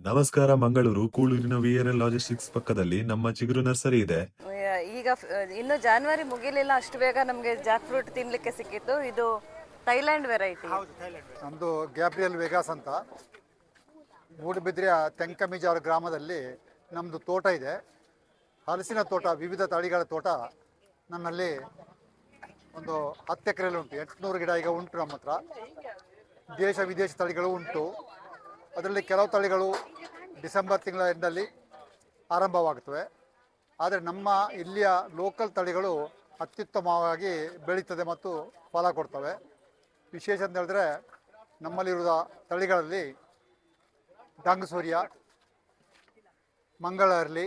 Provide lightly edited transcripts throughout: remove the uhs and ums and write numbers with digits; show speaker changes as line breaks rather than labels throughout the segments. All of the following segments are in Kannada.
ನಮಸ್ಕಾರ. ಮಂಗಳೂರು ಕೂಳೂರಿನ ವಿಆರ್ಎಲ್ ಲಾಜಿಸ್ಟಿಕ್ಸ್ ಪಕ್ಕದಲ್ಲಿ ನಮ್ಮ ಚಿಗುರು ನರ್ಸರಿ ಇದೆ.
ಈಗ ಇನ್ನು ಜಾನ್ವರಿ ಮುಗಿಲಿಲ್ಲ, ಅಷ್ಟು ಬೇಗ ನಮಗೆ ಜಾಕ್ ಫ್ರೂಟ್ ತಿನ್ಲಿಕ್ಕೆ ಸಿಕ್ಕಿತ್ತು. ಇದು ಥೈಲ್ಯಾಂಡ್ ವೆರೈಟಿ.
ನಮ್ಮದು ಗ್ಯಾಬ್ರಿಯಲ್ ವೆಗಾಸ್ ಅಂತ ಮೂಡುಬಿದ್ರೆಯ ತೆಂಕಮಿಜಾರ್ ಗ್ರಾಮದಲ್ಲಿ ನಮ್ಮದು ತೋಟ ಇದೆ. ಹಲಸಿನ ತೋಟ, ವಿವಿಧ ತಳಿಗಳ ತೋಟ ನನ್ನಲ್ಲಿ ಒಂದು 10 ಎಕರೆಯಲ್ಲಿ ಉಂಟು. 800 ಗಿಡ ಈಗ ಉಂಟು ನಮ್ಮ ಹತ್ರ. ದೇಶ ವಿದೇಶಿ ತಳಿಗಳು ಉಂಟು. ಅದರಲ್ಲಿ ಕೆಲವು ತಳಿಗಳು ಡಿಸೆಂಬರ್ ತಿಂಗಳ ಎಂಡಲ್ಲಿ ಆರಂಭವಾಗುತ್ತವೆ. ಆದರೆ ನಮ್ಮ ಇಲ್ಲಿಯ ಲೋಕಲ್ ತಳಿಗಳು ಅತ್ಯುತ್ತಮವಾಗಿ ಬೆಳೀತದೆ ಮತ್ತು ಫಲ ಕೊಡ್ತವೆ. ವಿಶೇಷ ಅಂತ ಹೇಳಿದ್ರೆ ನಮ್ಮಲ್ಲಿರುವ ತಳಿಗಳಲ್ಲಿ ಡಂಗಸೂರ್ಯ, ಮಂಗಳ ಅರ್ಲಿ,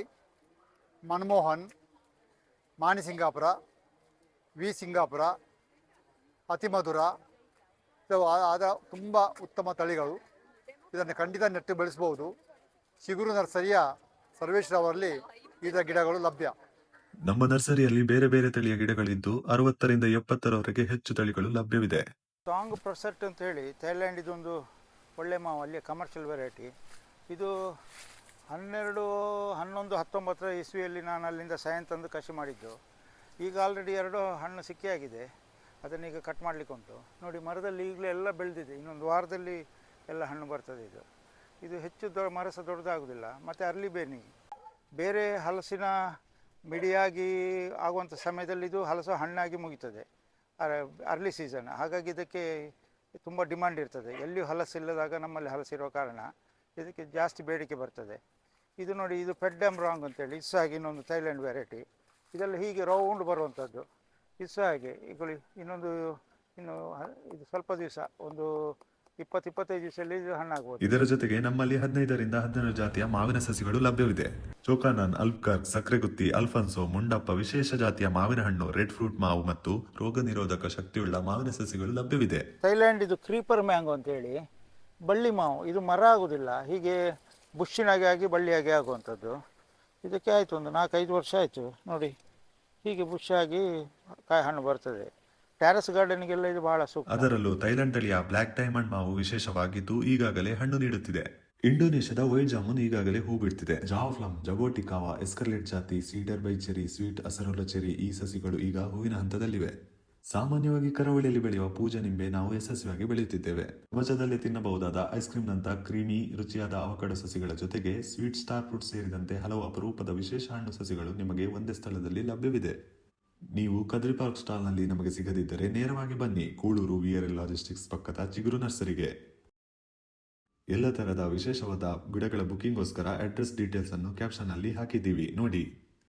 ಮನಮೋಹನ್, ಮಾಣಿ ಸಿಂಗಾಪುರ, ವಿ ಸಿಂಗಾಪುರ, ಅತಿಮಧುರ ಆದ ತುಂಬ ಉತ್ತಮ ತಳಿಗಳು. ಇದನ್ನು ಖಂಡಿತ ನೆಟ್ಟು ಬೆಳೆಸ್ಬೋದು. ಚಿಗುರು ನರ್ಸರಿಯ ಸರ್ವೇಶ್ ಅವರಲ್ಲಿ ಇದರ ಗಿಡಗಳು ಲಭ್ಯ.
ನಮ್ಮ ನರ್ಸರಿಯಲ್ಲಿ ಬೇರೆ ಬೇರೆ ತಳಿಯ ಗಿಡಗಳಿದ್ದು 60ರಿಂದ 70ರವರೆಗೆ ಹೆಚ್ಚು ತಳಿಗಳು ಲಭ್ಯವಿದೆ.
ಸಾಂಗ್ ಪ್ರೊಸೆಟ್ ಅಂತ ಹೇಳಿ ಥೈಲ್ಯಾಂಡ್, ಇದೊಂದು ಒಳ್ಳೆ ಮಾವು, ಅಲ್ಲಿ ಕಮರ್ಷಿಯಲ್ ವೆರೈಟಿ. ಇದು 12, 11, 19 ಇಸ್ವಿಯಲ್ಲಿ ನಾನು ಅಲ್ಲಿಂದ ಸೈನ್ ತಂದು ಕಸಿ ಮಾಡಿದ್ದು. ಈಗ ಆಲ್ರೆಡಿ 2 ಹಣ್ಣು ಸಿಕ್ಕಿಯಾಗಿದೆ. ಅದನ್ನೀಗ ಕಟ್ ಮಾಡಲಿಕ್ಕೆ ಉಂಟು. ನೋಡಿ, ಮರದಲ್ಲಿ ಈಗಲೇ ಎಲ್ಲ ಬೆಳೆದಿದೆ. ಇನ್ನೊಂದು ವಾರದಲ್ಲಿ ಎಲ್ಲ ಹಣ್ಣು ಬರ್ತದೆ. ಇದು ಹೆಚ್ಚು ಮರಸ ದೊಡ್ಡದಾಗೋದಿಲ್ಲ. ಮತ್ತು ಅರ್ಲಿ ಬೇನಿ, ಬೇರೆ ಹಲಸಿನ ಮಿಡಿಯಾಗಿ ಆಗುವಂಥ ಸಮಯದಲ್ಲಿ ಇದು ಹಲಸು ಹಣ್ಣಾಗಿ ಮುಗಿತದೆ ಅರ್ಲಿ ಸೀಸನ್. ಹಾಗಾಗಿ ಇದಕ್ಕೆ ತುಂಬ ಡಿಮಾಂಡ್ ಇರ್ತದೆ. ಎಲ್ಲಿಯೂ ಹಲಸಿಲ್ಲದಾಗ ನಮ್ಮಲ್ಲಿ ಹಲಸಿರುವ ಕಾರಣ ಇದಕ್ಕೆ ಜಾಸ್ತಿ ಬೇಡಿಕೆ ಬರ್ತದೆ. ಇದು ನೋಡಿ, ಇದು ಪೆಡ್ಡಮ್ ರಾಂಗ್ ಅಂತೇಳಿ, ಇದು ಸಹ ಇನ್ನೊಂದು ಥೈಲ್ಯಾಂಡ್ ವೆರೈಟಿ. ಇದೆಲ್ಲ ಹೀಗೆ ರೌಂಡ್ ಬರುವಂಥದ್ದು. ಇದು ಸಹ ಹಾಗೆ. ಈಗ ಇನ್ನು ಇದು ಸ್ವಲ್ಪ ದಿವಸ, ಒಂದು 20-25 ದಿವಸದಲ್ಲಿ ಇದು ಹಣ್ಣಾಗಬಹುದು.
ಇದರ ಜೊತೆಗೆ ನಮ್ಮಲ್ಲಿ 15ರಿಂದ 16 ಜಾತಿಯ ಮಾವಿನ ಸಸಿಗಳು ಲಭ್ಯವಿದೆ. ಚೋಕಾನನ್, ಅಲ್ಪ್ಕರ್, ಸಕ್ರೆಗುತ್ತಿ, ಅಲ್ಫನ್ಸೋ, ಮುಂಡಪ್ಪ, ವಿಶೇಷ ಜಾತಿಯ ಮಾವಿನ ಹಣ್ಣು, ರೆಡ್ ಫ್ರೂಟ್ ಮಾವು ಮತ್ತು ರೋಗ ನಿರೋಧಕ ಶಕ್ತಿಯುಳ್ಳ ಮಾವಿನ ಸಸಿಗಳು ಲಭ್ಯವಿದೆ.
ಥೈಲ್ಯಾಂಡ್ ಇದು ಕ್ರೀಪರ್ ಮ್ಯಾಂಗೋ ಅಂತೇಳಿ ಬಳ್ಳಿ ಮಾವು. ಇದು ಮರ ಆಗುವುದಿಲ್ಲ, ಹೀಗೆ ಬುಷ್ಷಿನಾಗೆ ಆಗಿ ಬಳ್ಳಿಯಾಗಿ ಆಗುವಂಥದ್ದು. ಇದಕ್ಕೆ ಆಯಿತು ಒಂದು 4-5 ವರ್ಷ ಆಯಿತು ನೋಡಿ. ಹೀಗೆ ಬುಷ್ಷಾಗಿ ಕಾಯಿ ಹಣ್ಣು ಬರ್ತದೆ. ಟ್ಯಾರಸ್ ಗಾರ್ಡನ್ಗೆಲ್ಲ ಇದು ಬಹಳ ಸೂಕ್ತ.
ಅದರಲ್ಲೂ ಥೈಲ್ಯಾಂಡ್ ತಳಿಯ ಬ್ಲ್ಯಾಕ್ ಡೈಮಂಡ್ ಮಾವು ವಿಶೇಷವಾಗಿದ್ದು ಈಗಾಗಲೇ ಹಣ್ಣು ನೀಡುತ್ತಿದೆ. ಇಂಡೋನೇಷ್ಯಾದ ವೈಟ್ ಜಾಮೂನ್ ಈಗಾಗಲೇ ಹೂ ಬಿಡ್ತಿದೆ. ಜಾವಫ್ಲಮ್, ಜಗೋಟಿಕಾವಾ, ಎಸ್ಕರ್ಲೆಟ್ ಜಾತಿ, cedar bay cherry, sweet acerola cherry ಈ ಸಸಿಗಳು ಈಗ ಹೂವಿನ ಹಂತದಲ್ಲಿವೆ. ಸಾಮಾನ್ಯವಾಗಿ ಕರಾವಳಿಯಲ್ಲಿ ಬೆಳೆಯುವ ಪೂಜಾ ನಿಂಬೆ ನಾವು ಯಶಸ್ವಿಯಾಗಿ ಬೆಳೆಯುತ್ತಿದ್ದೇವೆ. ಕವಚದಲ್ಲಿ ತಿನ್ನಬಹುದಾದ ಐಸ್ ಕ್ರೀಮ್ನಂತ ಕ್ರೀಮಿ ರುಚಿಯಾದ ಅವಕಾಡೊ ಸಸಿಗಳ ಜೊತೆಗೆ ಸ್ವೀಟ್ ಸ್ಟಾರ್ ಫ್ರೂಟ್ ಸೇರಿದಂತೆ ಹಲವು ಅಪರೂಪದ ವಿಶೇಷ ಹಣ್ಣು ಸಸಿಗಳು ನಿಮಗೆ ಒಂದೇ ಸ್ಥಳದಲ್ಲಿ ಲಭ್ಯವಿದೆ. ನೀವು ಕದ್ರಿ ಪಾರ್ಕ್ ಸ್ಟಾಲ್ನಲ್ಲಿ ನಮಗೆ ಸಿಗದಿದ್ದರೆ ನೇರವಾಗಿ ಬನ್ನಿ ಕೂಳೂರು ವಿಆರ್ಎಲ್ ಲಾಜಿಸ್ಟಿಕ್ಸ್ ಪಕ್ಕದ ಚಿಗುರು ನರ್ಸರಿಗೆ. ಎಲ್ಲ ತರಹದ ವಿಶೇಷವಾದ ಗಿಡಗಳ ಬುಕಿಂಗ್ಗೋಸ್ಕರ ಅಡ್ರೆಸ್ ಡೀಟೇಲ್ಸ್ ಅನ್ನು ಕ್ಯಾಪ್ಷನ್ ಅಲ್ಲಿ ಹಾಕಿದ್ದೀವಿ ನೋಡಿ.